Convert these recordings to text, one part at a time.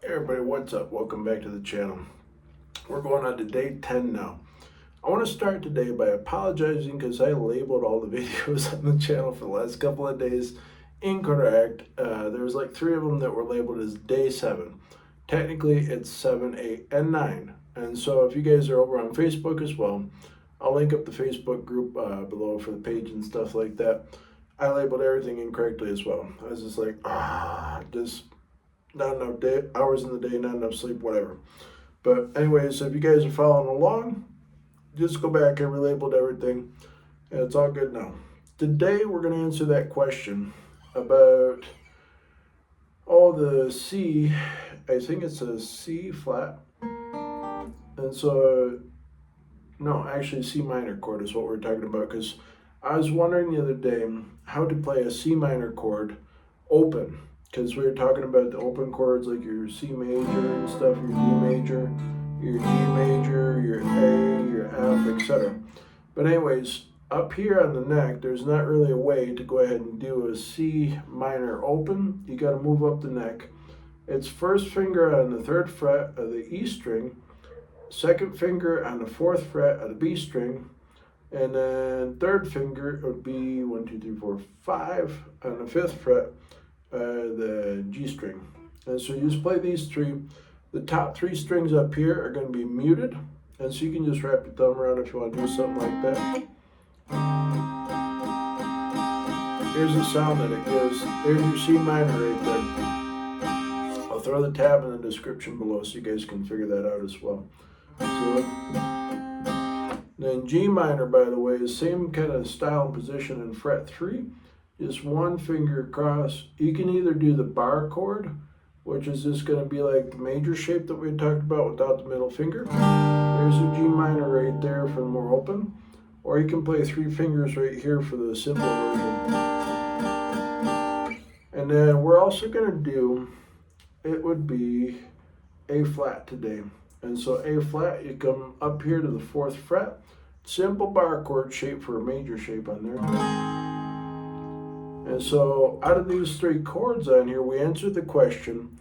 Hey everybody, what's up? Welcome back to the channel. We're going on to day 10 now. I want to start today by apologizing because I labeled all the videos on the channel for the last couple of days incorrect. There was like 3 of them that were labeled as day 7. Technically it's 7, 8, and 9. And so if you guys are over on Facebook as well, I'll link up the Facebook group below for the page and stuff like that. I labeled everything incorrectly as well. I was just like, just not enough hours in the day, not enough sleep, whatever. But anyways, so if you guys are following along, just go back and relabeled everything, and it's all good now. Today we're going to answer that question about the C. I think it's a C flat, and so no, actually C minor chord is what we're talking about, because I was wondering the other day how to play a C minor chord open. Because we were talking about the open chords like your C major and stuff, your D major, your G major, your A, your F, etc. But anyways, up here on the neck, there's not really a way to go ahead and do a C minor open. You got to move up the neck. It's first finger on the 3rd fret of the E string, second finger on the 4th fret of the B string, and then 3rd finger would be 1, 2, 3, 4, 5 on the 5th fret. The G string. And so you just play these 3. The top 3 strings up here are going to be muted, and so you can just wrap your thumb around if you want to do something like that. Here's the sound that it gives. There's your C minor right there. I'll throw the tab in the description below so you guys can figure that out as well. So then G minor, by the way, is same kind of style and position in fret 3. Just one finger across. You can either do the bar chord, which is just going to be like the major shape that we talked about without the middle finger. There's a G minor right there for the more open. Or you can play 3 fingers right here for the simple version. And then we're also going to do, it would be A flat today. And so A flat, you come up here to the 4th fret. Simple bar chord shape for a major shape on there. And so out of these 3 chords on here, we answered the question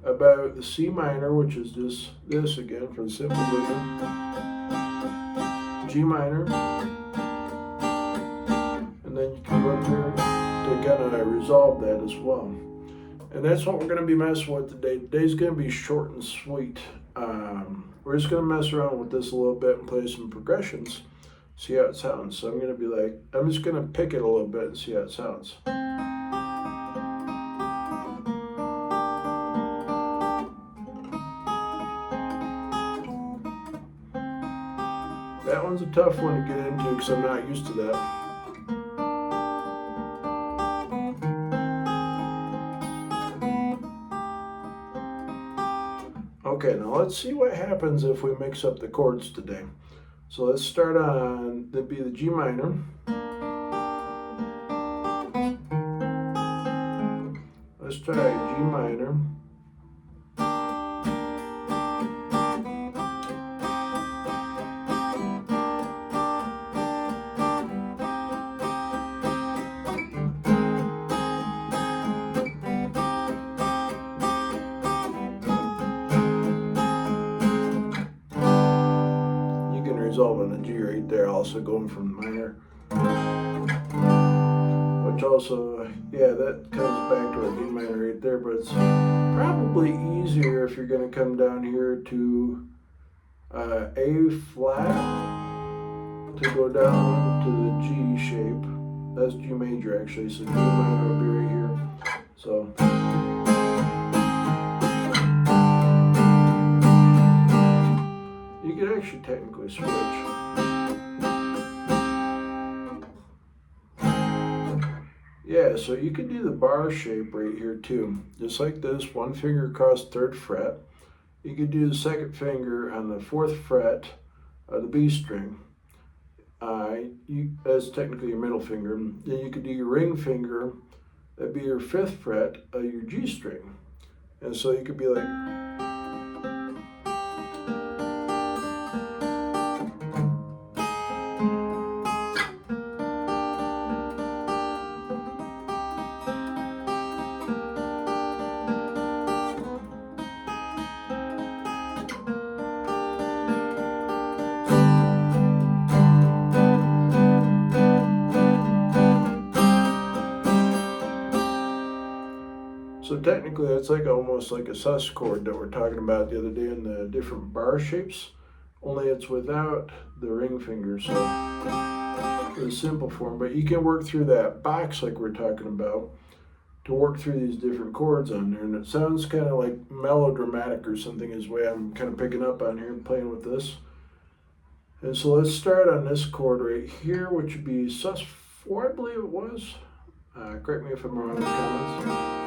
about the C minor, which is just this again for the simple version, G minor, and then you can go up here to kind of resolve that as well. And that's what we're going to be messing with today. Today's going to be short and sweet. We're just going to mess around with this a little bit and play some progressions. See how it sounds. So I'm going to be like, I'm just going to pick it a little bit and see how it sounds. That one's a tough one to get into because I'm not used to that. Okay, now let's see what happens if we mix up the chords today. So let's start on, that'd be the G minor. Let's try G minor. Resolve on the G right there, also going from minor, which also, yeah, that comes back to a D minor right there, but it's probably easier if you're going to come down here to A flat to go down to the G shape. That's G major actually, so G minor will be right here. So you could actually technically switch. Yeah, so you could do the bar shape right here too. Just like this, one finger across 3rd fret. You could do the 2nd finger on the 4th fret of the B string. That's technically your middle finger. Then you could do your ring finger, that'd be your 5th fret of your G string. And so you could be like, technically that's like almost like a sus chord that we're talking about the other day in the different bar shapes, only it's without the ring finger, so for the simple form. But you can work through that box like we're talking about to work through these different chords on there, and it sounds kind of like melodramatic or something is the way I'm kind of picking up on here and playing with this. And so let's start on this chord right here, which would be sus4, I believe it was. Correct me if I'm wrong in the comments.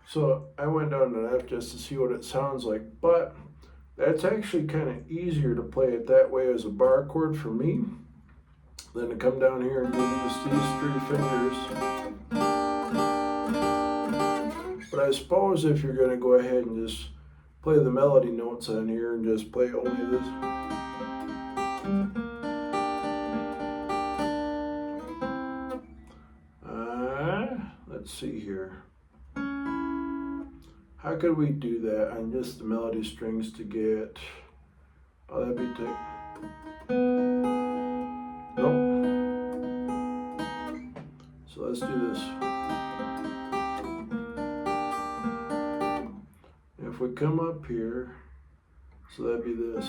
So I went down to F just to see what it sounds like, but that's actually kind of easier to play it that way as a bar chord for me than to come down here and do just these 3 fingers. But I suppose if you're going to go ahead and just play the melody notes on here and just play only this. Let's see here. How could we do that on just the melody strings to get, oh, that'd be tick. Nope. So let's do this. If we come up here, so that'd be this.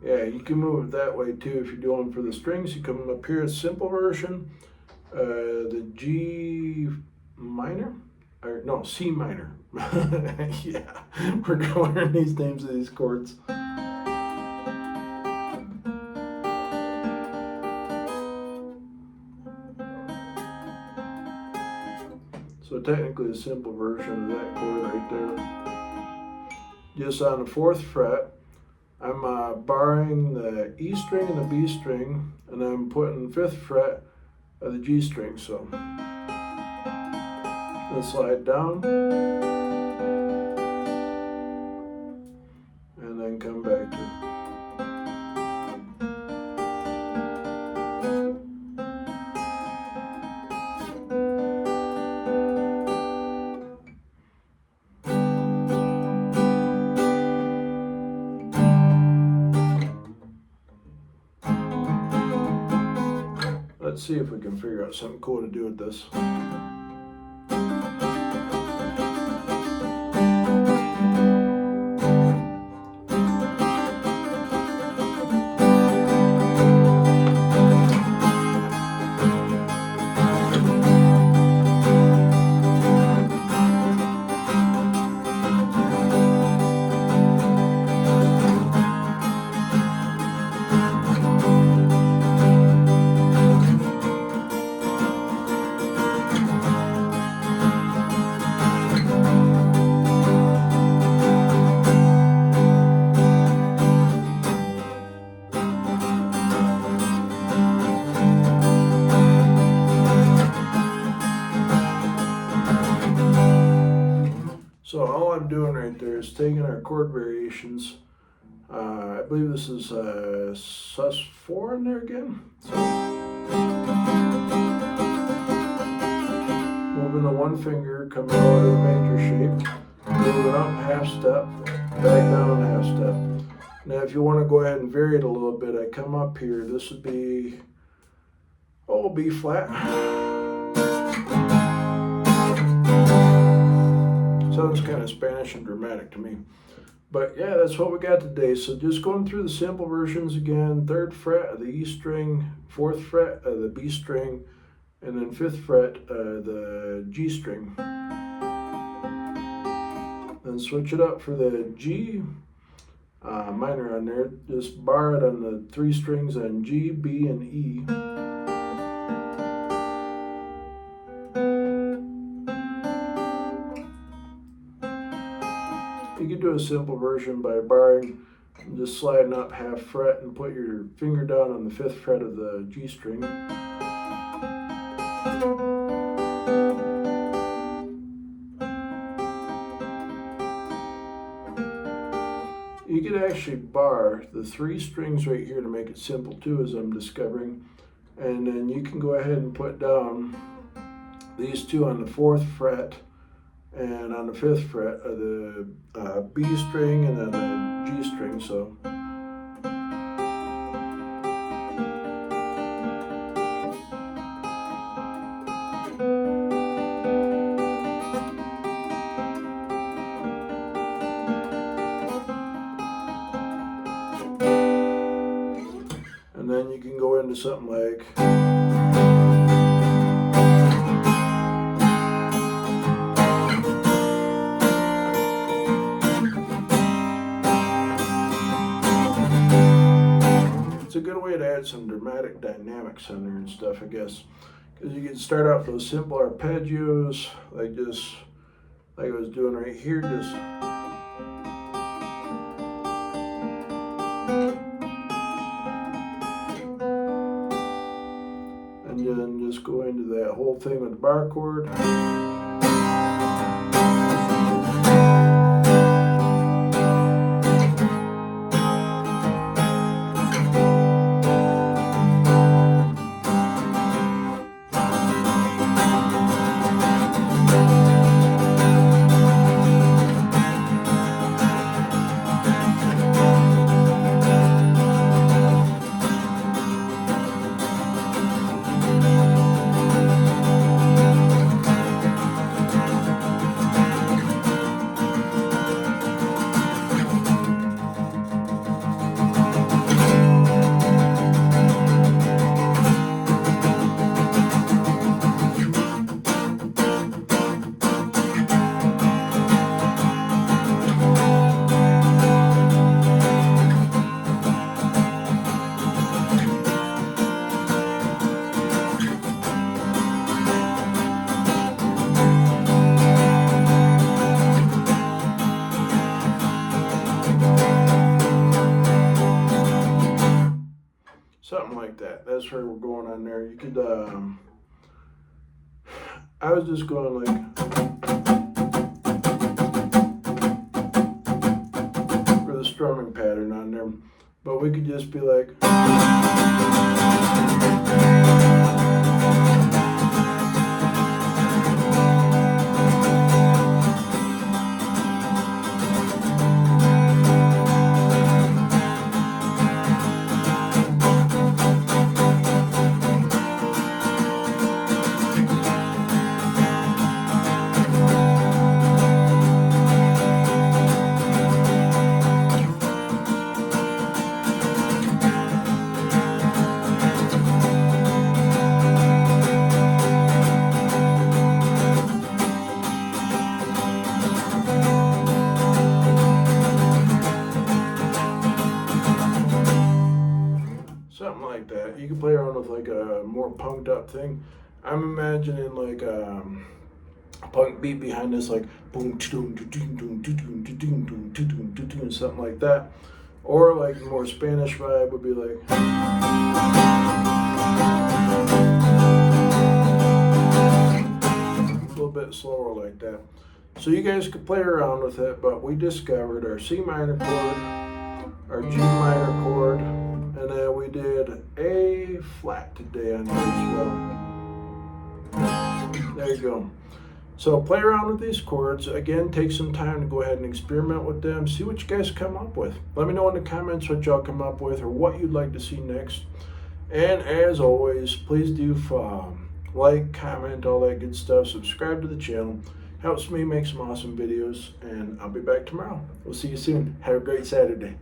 Yeah, you can move it that way too. If you're doing for the strings, you come up here, simple version. The G minor, or no, C minor. Yeah, we're going to learn these names of these chords. So technically a simple version of that chord right there. Just on the 4th fret, I'm barring the E string and the B string, and I'm putting 5th fret of the G string, so let's slide down and then come back to Let's see if we can figure out something cool to do with this. So all I'm doing right there is taking our chord variations. I believe this is sus4 in there again. So moving the 1 finger, coming over to the major shape, moving up half step, back down half step. Now if you want to go ahead and vary it a little bit, I come up here. This would be, B flat. Sounds kind of Spanish and dramatic to me. But yeah, that's what we got today. So just going through the simple versions again. 3rd fret of the E string, 4th fret of the B string, and then 5th fret of the G string. Then switch it up for the G minor on there. Just bar it on the 3 strings on G, B, and E. You can do a simple version by barring and just sliding up half fret and put your finger down on the 5th fret of the G string. You could actually bar the 3 strings right here to make it simple too, as I'm discovering. And then you can go ahead and put down these 2 on the 4th fret and on the 5th fret of the B string and then the G string. So and then you can go into something like a good way to add some dramatic dynamics on there and stuff, I guess, because you can start out with those simple arpeggios like this, like I was doing right here, just and then just go into that whole thing with the bar chord. Something like that. That's where we're going on there. You could, I was just going like, for the strumming pattern on there, but we could just be like, something like that. You can play around with like a more punked up thing. I'm imagining like a punk beat behind this, like boom, something like that. Or like more Spanish vibe would be like. A little bit slower like that. So you guys could play around with it, but we discovered our C minor chord, our G minor chord, and then we did A flat today on here as well. There you go. So play around with these chords. Again, take some time to go ahead and experiment with them. See what you guys come up with. Let me know in the comments what y'all come up with or what you'd like to see next. And as always, please do like, comment, all that good stuff. Subscribe to the channel. Helps me make some awesome videos. And I'll be back tomorrow. We'll see you soon. Have a great Saturday.